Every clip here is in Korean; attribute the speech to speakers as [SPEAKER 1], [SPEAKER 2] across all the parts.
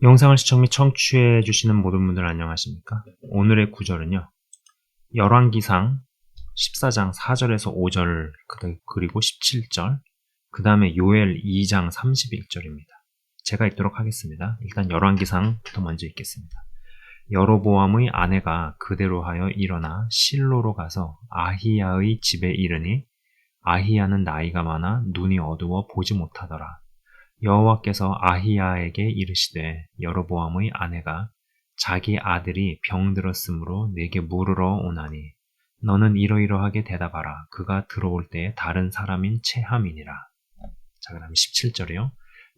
[SPEAKER 1] 영상을 시청 및 청취해 주시는 모든 분들 안녕하십니까? 오늘의 구절은요. 열왕기상 14장 4절에서 5절 그리고 17절 그 다음에 요엘 2장 31절입니다. 제가 읽도록 하겠습니다. 일단 열왕기상부터 먼저 읽겠습니다. 여로보암의 아내가 그대로 하여 일어나 실로로 가서 아히야의 집에 이르니 아히야는 나이가 많아 눈이 어두워 보지 못하더라. 여호와께서 아히야에게 이르시되 여로보암의 아내가 자기 아들이 병들었으므로 내게 물으러 오나니 너는 이러이러하게 대답하라. 그가 들어올 때에 다른 사람인 체함이니라. 자, 그 다음에 17절이요.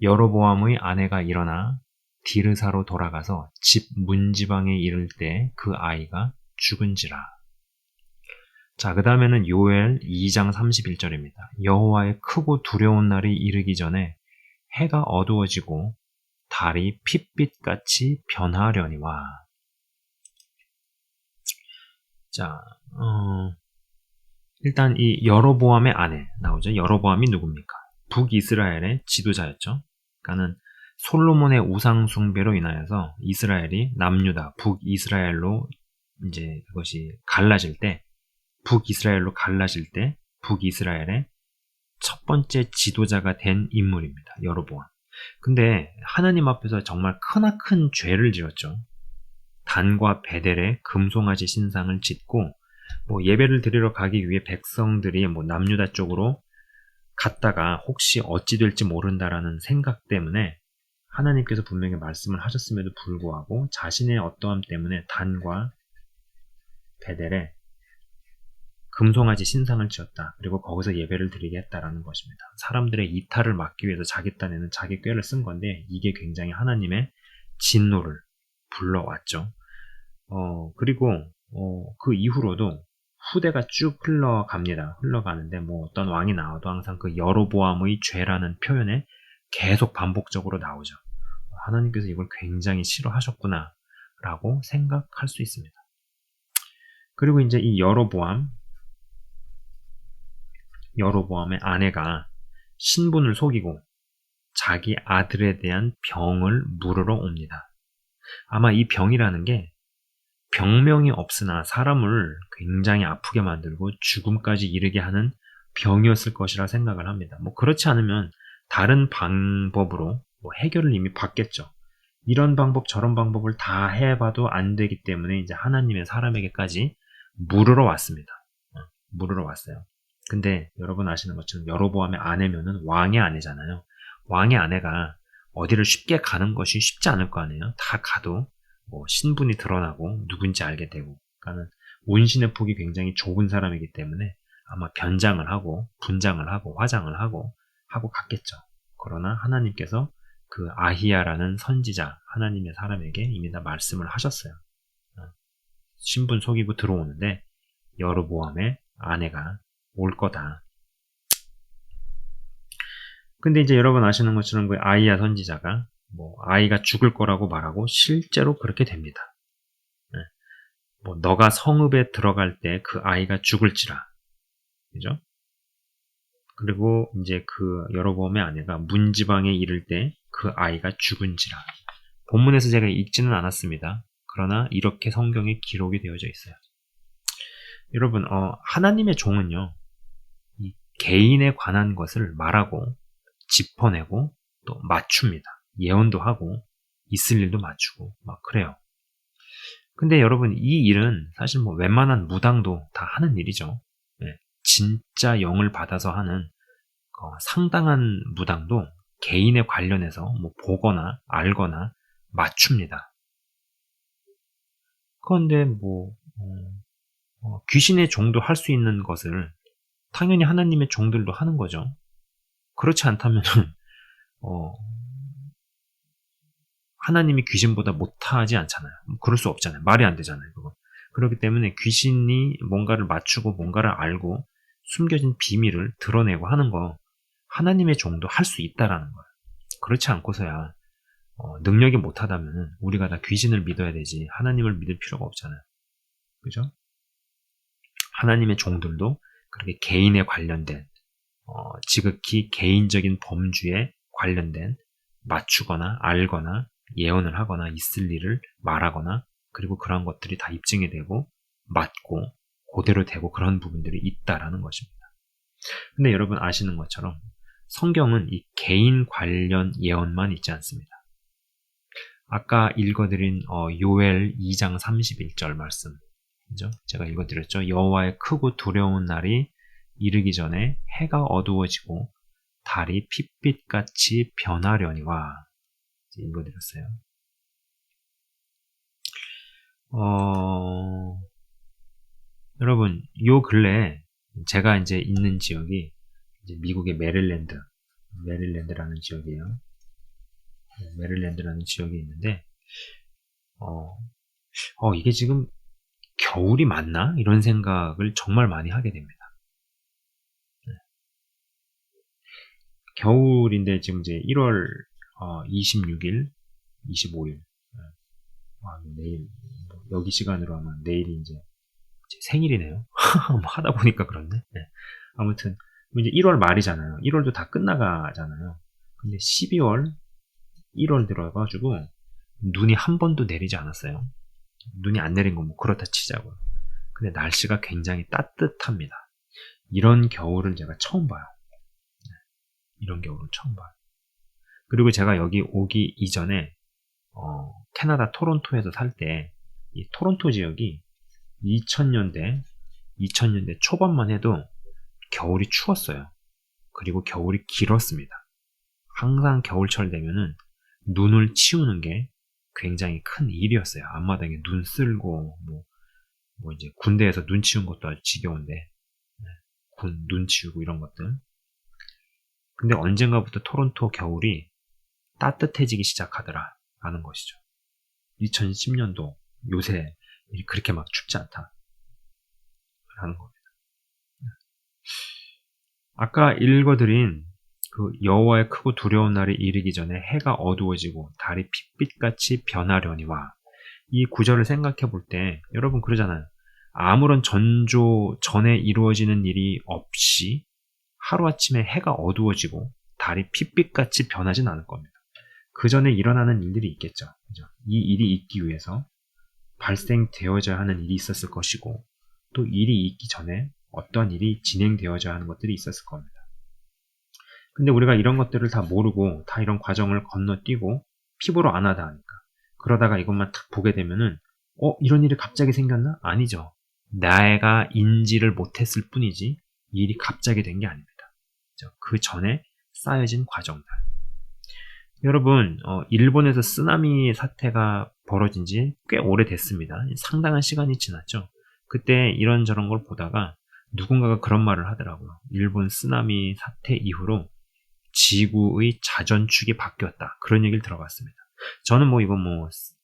[SPEAKER 1] 여로보암의 아내가 일어나 디르사로 돌아가서 집 문지방에 이를 때 그 아이가 죽은지라. 자, 그 다음에는 요엘 2장 31절입니다. 여호와의 크고 두려운 날이 이르기 전에 해가 어두워지고 달이 핏빛같이 변하려니와. 자, 일단 이 여로보암의 아내 나오죠. 여로보암이 누굽니까? 북이스라엘의 지도자였죠. 그러니까는 솔로몬의 우상 숭배로 인하여서 이스라엘이 남유다, 북이스라엘로 이제 그것이 갈라질 때, 북이스라엘의 첫 번째 지도자가 된 인물입니다. 여로보암. 근데 하나님 앞에서 정말 크나큰 죄를 지었죠. 단과 베델의 금송아지 신상을 짓고 예배를 드리러 가기 위해 백성들이 남유다 쪽으로 갔다가 혹시 어찌 될지 모른다라는 생각 때문에 하나님께서 분명히 말씀을 하셨음에도 불구하고 자신의 어떠함 때문에 단과 베델에 금송아지 신상을 지었다. 그리고 거기서 예배를 드리게 했다라는 것입니다. 사람들의 이탈을 막기 위해서 자기 딴에는 자기 꾀를 쓴 건데 이게 굉장히 하나님의 진노를 불러왔죠. 그리고 그 이후로도 후대가 쭉 흘러가는데 어떤 왕이 나와도 항상 그 여로보암의 죄라는 표현에 계속 반복적으로 나오죠. 하나님께서 이걸 굉장히 싫어하셨구나 라고 생각할 수 있습니다. 그리고 이제 이 여로보암의 아내가 신분을 속이고 자기 아들에 대한 병을 물으러 옵니다. 아마 이 병이라는 게 병명이 없으나 사람을 굉장히 아프게 만들고 죽음까지 이르게 하는 병이었을 것이라 생각을 합니다. 그렇지 않으면 다른 방법으로 해결을 이미 받겠죠. 이런 방법 저런 방법을 다 해봐도 안 되기 때문에 이제 하나님의 사람에게까지 물으러 왔습니다. 물으러 왔어요. 근데 여러분 아시는 것처럼 여로보암의 아내면은 왕의 아내잖아요. 왕의 아내가 어디를 쉽게 가는 것이 쉽지 않을 거 아니에요. 다 가도 신분이 드러나고 누군지 알게 되고, 그러니까는 운신의 폭이 굉장히 좁은 사람이기 때문에 아마 변장을 하고 분장을 하고 화장을 하고 갔겠죠. 그러나 하나님께서 그 아히야라는 선지자 하나님의 사람에게 이미 다 말씀을 하셨어요. 신분 속이고 들어오는데 여로보암의 아내가 올 거다. 근데 이제 여러분 아시는 것처럼 그 아히야 선지자가 아이가 죽을 거라고 말하고 실제로 그렇게 됩니다. 너가 성읍에 들어갈 때 그 아이가 죽을지라. 그죠? 그리고 이제 그 여로보암의 아내가 문지방에 이를 때 그 아이가 죽은지라. 본문에서 제가 읽지는 않았습니다. 그러나 이렇게 성경에 기록이 되어져 있어요. 여러분, 하나님의 종은요, 이 개인에 관한 것을 말하고 짚어내고 또 맞춥니다. 예언도 하고 있을 일도 맞추고 막 그래요. 근데 여러분 이 일은 사실 웬만한 무당도 다 하는 일이죠. 네, 진짜 영을 받아서 하는 상당한 무당도 개인에 관련해서 보거나 알거나 맞춥니다. 그런데 귀신의 종도 할 수 있는 것을 당연히 하나님의 종들도 하는 거죠. 그렇지 않다면 하나님이 귀신보다 못하지 않잖아요. 그럴 수 없잖아요. 말이 안 되잖아요. 그거. 그렇기 때문에 귀신이 뭔가를 맞추고 뭔가를 알고 숨겨진 비밀을 드러내고 하는 거 하나님의 종도 할 수 있다라는 거예요. 그렇지 않고서야 능력이 못하다면 우리가 다 귀신을 믿어야 되지 하나님을 믿을 필요가 없잖아요. 그죠? 하나님의 종들도 그렇게 개인에 관련된 지극히 개인적인 범주에 관련된 맞추거나 알거나 예언을 하거나 있을 일을 말하거나 그리고 그런 것들이 다 입증이 되고 맞고 그대로 되고 그런 부분들이 있다라는 것입니다. 근데 여러분 아시는 것처럼 성경은 이 개인 관련 예언만 있지 않습니다. 아까 읽어드린 요엘 2장 31절 말씀, 그죠? 제가 읽어드렸죠. 여호와의 크고 두려운 날이 이르기 전에 해가 어두워지고 달이 핏빛같이 변하려니와, 읽어드렸어요. 여러분, 요 근래 제가 이제 있는 지역이 이제 미국의 메릴랜드라는 지역이에요. 메릴랜드라는 지역이 있는데, 이게 지금 겨울이 맞나? 이런 생각을 정말 많이 하게 됩니다. 겨울인데 지금 이제 1월 26일, 25일, 내일, 여기 시간으로 하면 내일이 이제 제 생일이네요. 하다 보니까 그렇네. 네. 아무튼 이제 1월 말이잖아요. 1월도 다 끝나가잖아요. 근데 12월, 1월 들어가지고 눈이 한 번도 내리지 않았어요. 눈이 안 내린 건 뭐 그렇다 치자고요. 근데 날씨가 굉장히 따뜻합니다. 이런 겨울을 제가 처음 봐요. 이런 겨울은 처음 봐요. 그리고 제가 여기 오기 이전에 캐나다 토론토에서 살 때 이 토론토 지역이 2000년대 초반만 해도 겨울이 추웠어요. 그리고 겨울이 길었습니다. 항상 겨울철 되면은 눈을 치우는 게 굉장히 큰 일이었어요. 앞마당에 눈 쓸고 뭐 이제 군대에서 눈 치운 것도 아주 지겨운데 눈 치우고 이런 것들. 근데 언젠가부터 토론토 겨울이 따뜻해지기 시작하더라라는 것이죠. 2010년도 요새 그렇게 막 춥지 않다라는 겁니다. 아까 읽어드린 그 여호와의 크고 두려운 날이 이르기 전에 해가 어두워지고 달이 핏빛같이 변하려니와, 이 구절을 생각해 볼 때 여러분 그러잖아요. 아무런 전조 전에 이루어지는 일이 없이 하루아침에 해가 어두워지고 달이 핏빛같이 변하진 않을 겁니다. 그 전에 일어나는 일들이 있겠죠. 그죠? 이 일이 있기 위해서 발생되어져야 하는 일이 있었을 것이고, 또 일이 있기 전에 어떠한 일이 진행되어져야 하는 것들이 있었을 겁니다. 근데 우리가 이런 것들을 다 모르고 다 이런 과정을 건너뛰고 피부로 안 하다 하니까, 그러다가 이것만 딱 보게 되면은 이런 일이 갑자기 생겼나? 아니죠. 내가 인지를 못했을 뿐이지 이 일이 갑자기 된 게 아닙니다. 그 전에 쌓여진 과정들. 여러분, 일본에서 쓰나미 사태가 벌어진 지 꽤 오래됐습니다. 상당한 시간이 지났죠. 그때 이런저런 걸 보다가 누군가가 그런 말을 하더라고요. 일본 쓰나미 사태 이후로 지구의 자전축이 바뀌었다. 그런 얘기를 들어봤습니다. 저는 이거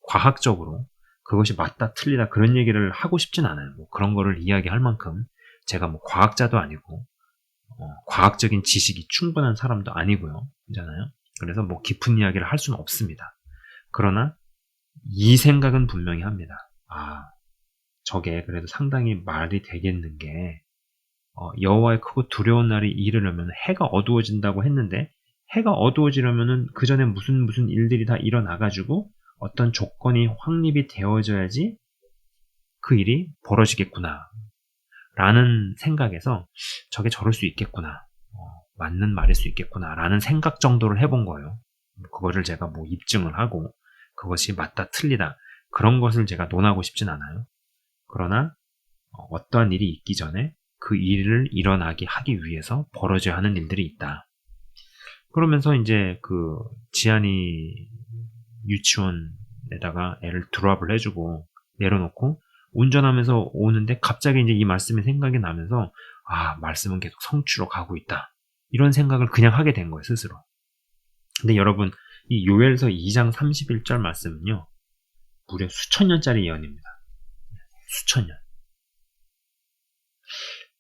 [SPEAKER 1] 과학적으로 그것이 맞다 틀리다 그런 얘기를 하고 싶진 않아요. 그런 거를 이야기할 만큼 제가 과학자도 아니고 과학적인 지식이 충분한 사람도 아니고요. 그잖아요. 그래서 깊은 이야기를 할 수는 없습니다. 그러나 이 생각은 분명히 합니다. 저게 그래도 상당히 말이 되겠는 게, 여호와의 크고 두려운 날이 이르려면 해가 어두워진다고 했는데, 해가 어두워지려면은 그 전에 무슨 일들이 다 일어나가지고 어떤 조건이 확립이 되어져야지 그 일이 벌어지겠구나 라는 생각에서 저게 저럴 수 있겠구나, 맞는 말일 수 있겠구나 라는 생각 정도를 해본 거예요. 그거를 제가 입증을 하고 그것이 맞다 틀리다 그런 것을 제가 논하고 싶진 않아요. 그러나 어떠한 일이 있기 전에 그 일을 일어나게 하기 위해서 벌어져야 하는 일들이 있다. 그러면서 이제 그 지안이 유치원에다가 애를 드롭을 해주고 내려놓고 운전하면서 오는데 갑자기 이제 이 말씀이 생각이 나면서 말씀은 계속 성취로 가고 있다. 이런 생각을 그냥 하게 된 거예요, 스스로. 근데 여러분, 이 요엘서 2장 31절 말씀은요, 무려 수천 년짜리 예언입니다. 수천 년.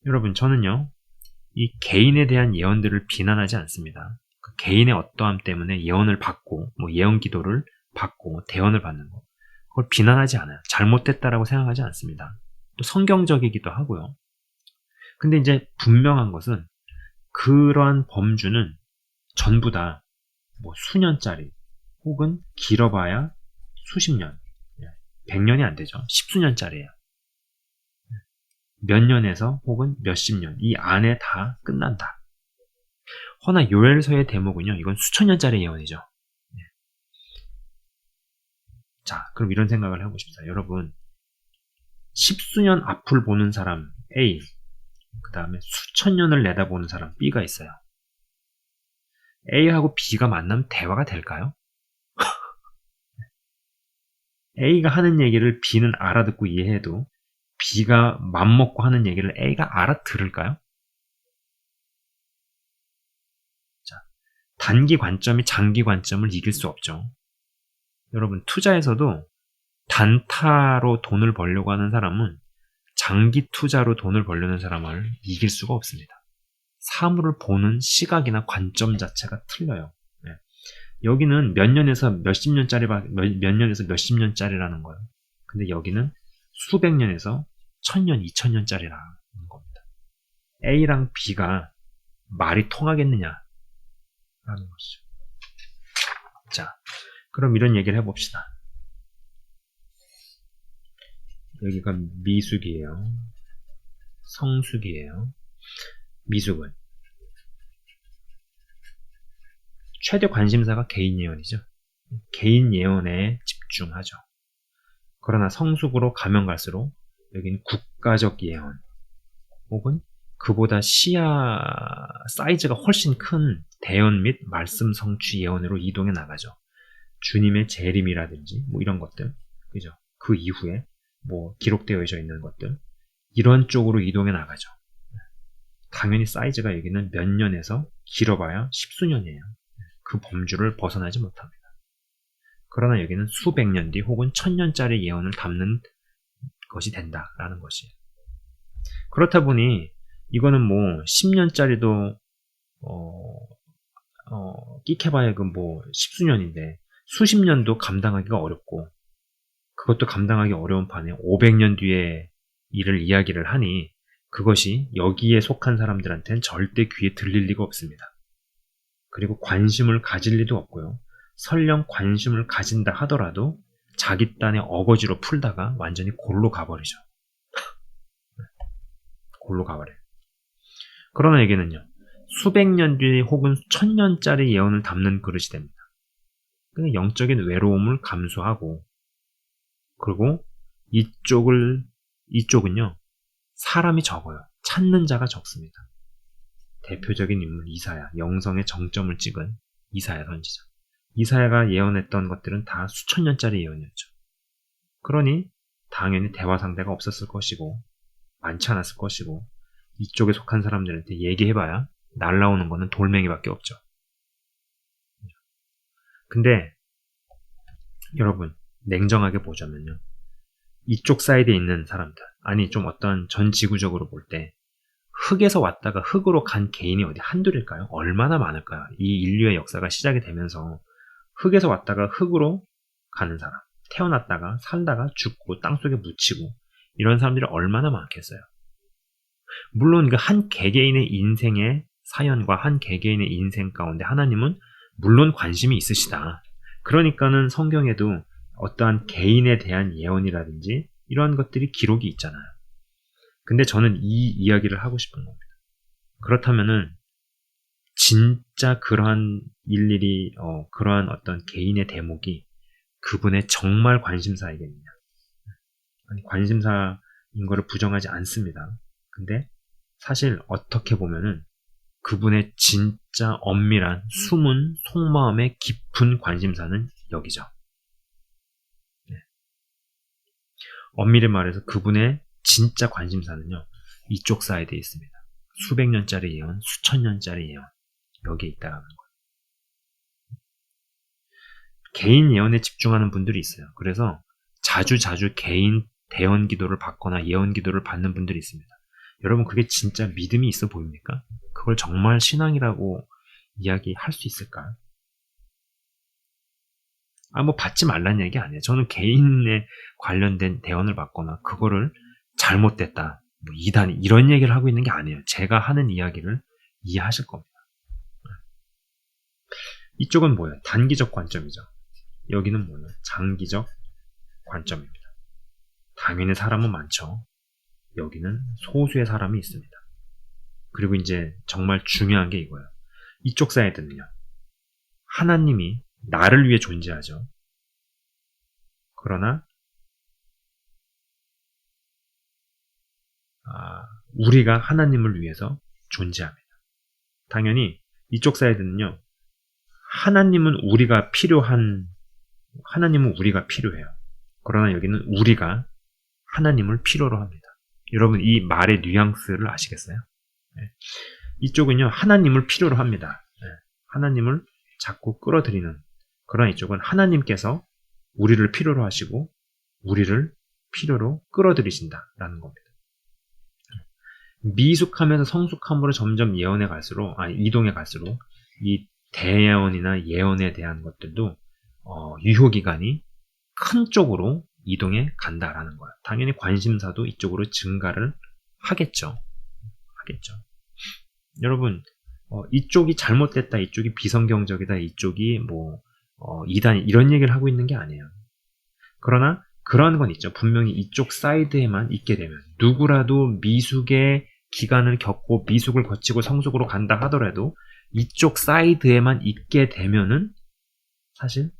[SPEAKER 1] 여러분, 저는요, 이 개인에 대한 예언들을 비난하지 않습니다. 그 개인의 어떠함 때문에 예언을 받고, 예언 기도를 받고, 대언을 받는 거. 그걸 비난하지 않아요. 잘못됐다라고 생각하지 않습니다. 또 성경적이기도 하고요. 근데 이제 분명한 것은 그러한 범주는 전부 다 수년짜리, 혹은 길어봐야 수십 년, 100년이 안 되죠. 십수년짜리예요. 몇 년에서 혹은 몇십 년, 이 안에 다 끝난다. 허나 요엘서의 대목은요, 이건 수천 년짜리 예언이죠. 자, 그럼 이런 생각을 해보십시다. 여러분, 십수년 앞을 보는 사람 A, 그 다음에 수천 년을 내다보는 사람 B가 있어요. A하고 B가 만나면 대화가 될까요? A가 하는 얘기를 B는 알아듣고 이해해도 B가 맘먹고 하는 얘기를 A가 알아들을까요? 자, 단기 관점이 장기 관점을 이길 수 없죠. 여러분, 투자에서도 단타로 돈을 벌려고 하는 사람은 장기 투자로 돈을 벌려는 사람을 이길 수가 없습니다. 사물을 보는 시각이나 관점 자체가 틀려요. 네. 여기는 몇 년에서 몇십 년짜리, 몇 년에서 몇십 년짜리라는 거예요. 근데 여기는 수백 년에서 천년, 이천 년짜리라는 겁니다. A랑 B가 말이 통하겠느냐라는 것이죠. 자, 그럼 이런 얘기를 해봅시다. 여기가 미숙이에요. 성숙이에요. 미숙은 최대 관심사가 개인 예언이죠. 개인 예언에 집중하죠. 그러나 성숙으로 가면 갈수록 여기는 국가적 예언 혹은 그보다 시야 사이즈가 훨씬 큰 대언 및 말씀 성취 예언으로 이동해 나가죠. 주님의 재림이라든지 뭐 이런 것들, 그죠? 그 이후에 뭐 기록되어 있는 것들 이런 쪽으로 이동해 나가죠. 당연히 사이즈가 여기는 몇 년에서 길어봐야 십수년이에요. 그 범주를 벗어나지 못합니다. 그러나 여기는 수백 년 뒤 혹은 천년짜리 예언을 담는 것이 된다라는 것이에요. 그렇다 보니 이거는 뭐 10년짜리도 끼켜봐야 그 뭐 십수년인데 수십 년도 감당하기가 어렵고 그것도 감당하기 어려운 판에 500년 뒤에 일을 이야기를 하니 그것이 여기에 속한 사람들한테는 절대 귀에 들릴 리가 없습니다. 그리고 관심을 가질 리도 없고요. 설령 관심을 가진다 하더라도 자기 딴에 어거지로 풀다가 완전히 골로 가버리죠. 골로 가버려요. 그러나 여기는요. 수백 년 뒤 혹은 천년짜리 예언을 담는 그릇이 됩니다. 영적인 외로움을 감수하고 그리고 이쪽은요. 사람이 적어요. 찾는 자가 적습니다. 대표적인 인물 이사야, 영성의 정점을 찍은 이사야 선지자. 이사야가 예언했던 것들은 다 수천 년짜리 예언이었죠. 그러니 당연히 대화 상대가 없었을 것이고 많지 않았을 것이고 이쪽에 속한 사람들한테 얘기해봐야 날라오는 거는 돌멩이밖에 없죠. 근데 여러분 냉정하게 보자면요. 이쪽 사이드에 있는 사람들 아니 좀 어떤 전 지구적으로 볼 때 흙에서 왔다가 흙으로 간 개인이 어디 한둘일까요? 얼마나 많을까요? 이 인류의 역사가 시작이 되면서 흙에서 왔다가 흙으로 가는 사람 태어났다가 살다가 죽고 땅속에 묻히고 이런 사람들이 얼마나 많겠어요. 물론 그 한 개개인의 인생의 사연과 한 개개인의 인생 가운데 하나님은 물론 관심이 있으시다. 그러니까는 성경에도 어떠한 개인에 대한 예언이라든지 이러한 것들이 기록이 있잖아요. 근데 저는 이 이야기를 하고 싶은 겁니다. 그렇다면은 진짜 그러한 일일이 그러한 어떤 개인의 대목이 그분의 정말 관심사이겠느냐. 아니, 관심사인 거를 부정하지 않습니다. 근데 사실 어떻게 보면은 그분의 진짜 엄밀한 숨은 속마음의 깊은 관심사는 여기죠. 네. 엄밀히 말해서 그분의 진짜 관심사는요. 이쪽 사이드에 있습니다. 수백 년짜리 예언, 수천 년짜리 예언 여기에 있다라는 거예요. 개인 예언에 집중하는 분들이 있어요. 그래서 자주 개인 대언 기도를 받거나 예언 기도를 받는 분들이 있습니다. 여러분 그게 진짜 믿음이 있어 보입니까? 그걸 정말 신앙이라고 이야기할 수 있을까요? 뭐 받지 말라는 얘기 아니에요. 저는 개인에 관련된 대언을 받거나 그거를 잘못됐다, 뭐 이단 이런 얘기를 하고 있는 게 아니에요. 제가 하는 이야기를 이해하실 겁니다. 이쪽은 뭐예요? 단기적 관점이죠. 여기는 뭐냐? 장기적 관점입니다. 당연히 사람은 많죠. 여기는 소수의 사람이 있습니다. 그리고 이제 정말 중요한 게 이거예요. 이쪽 사이드는요. 하나님이 나를 위해 존재하죠. 그러나 우리가 하나님을 위해서 존재합니다. 당연히 이쪽 사이드는요. 하나님은 우리가 필요해요. 그러나 여기는 우리가 하나님을 필요로 합니다. 여러분 이 말의 뉘앙스를 아시겠어요? 네. 이쪽은요. 하나님을 필요로 합니다. 네. 하나님을 자꾸 끌어들이는, 그러나 이쪽은 하나님께서 우리를 필요로 하시고 우리를 필요로 끌어들이신다라는 겁니다. 미숙하면서 성숙함으로 점점 이동해 갈수록 이 대예언이나 예언에 대한 것들도 유효기간이 큰 쪽으로 이동해 간다라는 거예요. 당연히 관심사도 이쪽으로 증가를 하겠죠. 여러분 이쪽이 잘못됐다, 이쪽이 비성경적이다, 이쪽이 이단 이런 얘기를 하고 있는 게 아니에요. 그러나 그러한 건 있죠. 분명히 이쪽 사이드에만 있게 되면, 누구라도 미숙의 기간을 겪고 미숙을 거치고 성숙으로 간다 하더라도 이쪽 사이드에만 있게 되면은 사실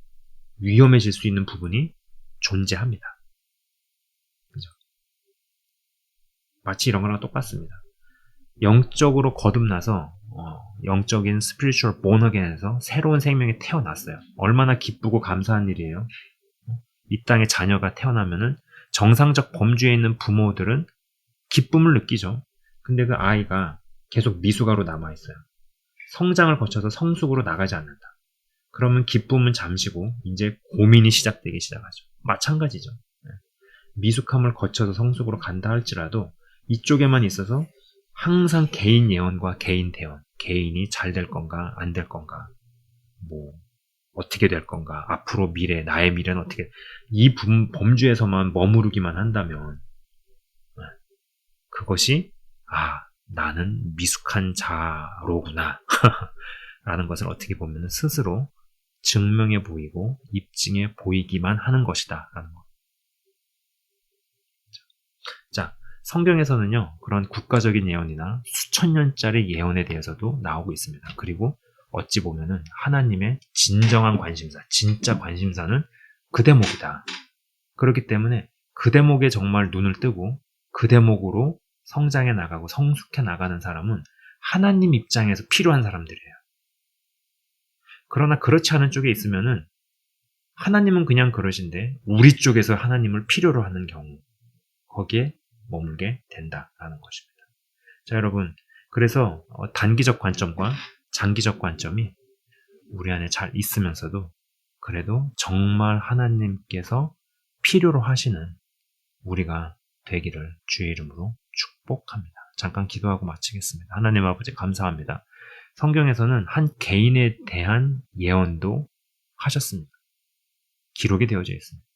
[SPEAKER 1] 위험해질 수 있는 부분이 존재합니다. 그죠? 마치 이런 거랑 똑같습니다. 영적으로 거듭나서 영적인 스피리추얼 본어겐에서 새로운 생명이 태어났어요. 얼마나 기쁘고 감사한 일이에요. 이 땅에 자녀가 태어나면은 정상적 범주에 있는 부모들은 기쁨을 느끼죠. 근데 그 아이가 계속 미숙아로 남아있어요. 성장을 거쳐서 성숙으로 나가지 않는다. 그러면 기쁨은 잠시고 이제 고민이 시작되기 시작하죠. 마찬가지죠. 미숙함을 거쳐서 성숙으로 간다 할지라도 이쪽에만 있어서 항상 개인 예언과 개인 대언, 개인이 잘 될 건가 안 될 건가, 어떻게 될 건가, 앞으로 나의 미래는 어떻게, 이 범주에서만 머무르기만 한다면 그것이 나는 미숙한 자로구나 라는 것을 어떻게 보면 스스로 증명해 보이고 입증해 보이기만 하는 것이다 라는 것. 자, 성경에서는요, 그런 국가적인 예언이나 수천 년짜리 예언에 대해서도 나오고 있습니다. 그리고 어찌 보면은 하나님의 진정한 관심사, 진짜 관심사는 그 대목이다. 그렇기 때문에 그 대목에 정말 눈을 뜨고 그 대목으로 성장해 나가고 성숙해 나가는 사람은 하나님 입장에서 필요한 사람들이에요. 그러나 그렇지 않은 쪽에 있으면은 하나님은 그냥 그러신데 우리 쪽에서 하나님을 필요로 하는 경우, 거기에 머물게 된다라는 것입니다. 자, 여러분, 그래서 단기적 관점과 장기적 관점이 우리 안에 잘 있으면서도 그래도 정말 하나님께서 필요로 하시는 우리가 되기를 주의 이름으로 축복합니다. 잠깐 기도하고 마치겠습니다. 하나님 아버지 감사합니다. 성경에서는 한 개인에 대한 예언도 하셨습니다. 기록이 되어져 있습니다.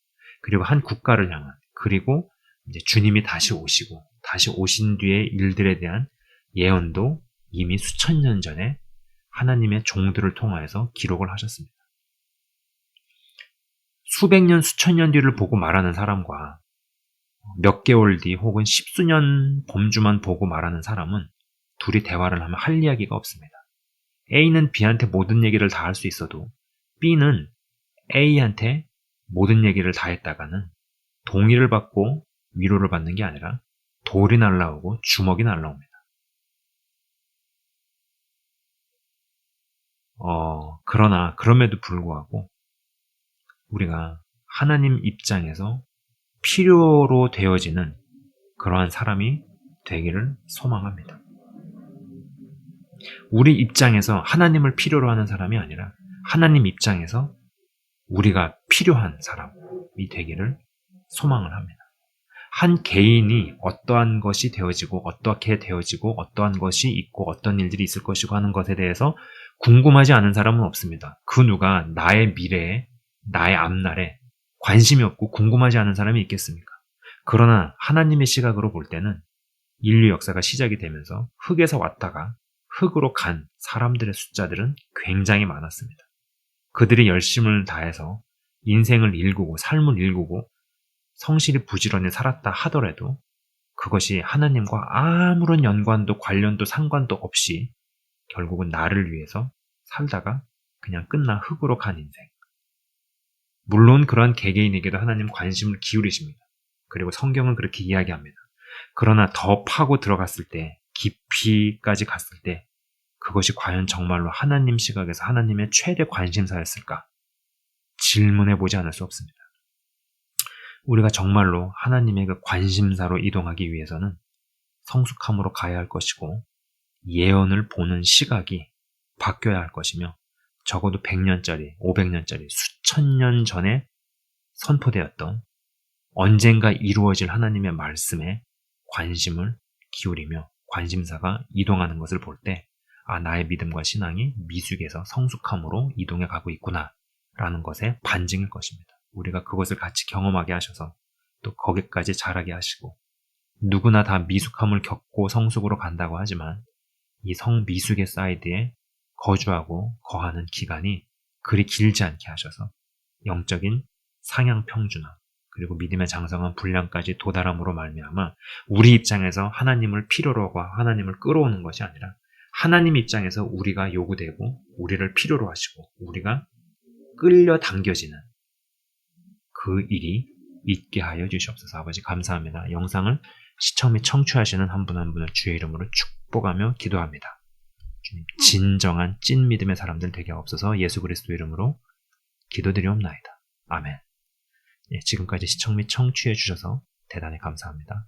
[SPEAKER 1] 그리고 한 국가를 향한, 그리고 이제 주님이 다시 오신 뒤의 일들에 대한 예언도 이미 수천 년 전에 하나님의 종들을 통하여서 기록을 하셨습니다. 수백 년, 수천 년 뒤를 보고 말하는 사람과 몇 개월 뒤 혹은 십수년 범주만 보고 말하는 사람은 둘이 대화를 하면 할 이야기가 없습니다. A는 B한테 모든 얘기를 다 할 수 있어도 B는 A한테 모든 얘기를 다 했다가는 동의를 받고 위로를 받는 게 아니라 돌이 날라오고 주먹이 날라옵니다. 그러나 그럼에도 불구하고 우리가 하나님 입장에서 필요로 되어지는 그러한 사람이 되기를 소망합니다. 우리 입장에서 하나님을 필요로 하는 사람이 아니라 하나님 입장에서 우리가 필요한 사람이 되기를 소망을 합니다. 한 개인이 어떠한 것이 되어지고 어떻게 되어지고 어떠한 것이 있고 어떤 일들이 있을 것이고 하는 것에 대해서 궁금하지 않은 사람은 없습니다. 그 누가 나의 미래에, 나의 앞날에 관심이 없고 궁금하지 않은 사람이 있겠습니까? 그러나 하나님의 시각으로 볼 때는 인류 역사가 시작이 되면서 흙에서 왔다가 흙으로 간 사람들의 숫자들은 굉장히 많았습니다. 그들이 열심을 다해서 인생을 일구고 삶을 일구고 성실히 부지런히 살았다 하더라도 그것이 하나님과 아무런 연관도 관련도 상관도 없이 결국은 나를 위해서 살다가 그냥 끝나 흙으로 간 인생. 물론 그러한 개개인에게도 하나님 관심을 기울이십니다. 그리고 성경은 그렇게 이야기합니다. 그러나 더 파고 들어갔을 때, 깊이까지 갔을 때 그것이 과연 정말로 하나님 시각에서 하나님의 최대 관심사였을까? 질문해 보지 않을 수 없습니다. 우리가 정말로 하나님의 그 관심사로 이동하기 위해서는 성숙함으로 가야 할 것이고 예언을 보는 시각이 바뀌어야 할 것이며 적어도 100년짜리, 500년짜리, 수천 년 전에 선포되었던 언젠가 이루어질 하나님의 말씀에 관심을 기울이며 관심사가 이동하는 것을 볼 때 나의 믿음과 신앙이 미숙에서 성숙함으로 이동해 가고 있구나 라는 것의 반증일 것입니다. 우리가 그것을 같이 경험하게 하셔서 또 거기까지 자라게 하시고 누구나 다 미숙함을 겪고 성숙으로 간다고 하지만 이 성미숙의 사이드에 거주하고 거하는 기간이 그리 길지 않게 하셔서 영적인 상향 평준화 그리고 믿음의 장성한 분량까지 도달함으로 말미암아 우리 입장에서 하나님을 필요로 하고 하나님을 끌어오는 것이 아니라 하나님 입장에서 우리가 요구되고 우리를 필요로 하시고 우리가 끌려당겨지는 그 일이 있게 하여 주시옵소서. 아버지 감사합니다. 영상을 시청 및 청취하시는 한 분 한 분을 주의 이름으로 축복하며 기도합니다. 주님, 진정한 찐 믿음의 사람들 되게 없어서 예수 그리스도 이름으로 기도드리옵나이다. 아멘. 지금까지 시청 및 청취해 주셔서 대단히 감사합니다.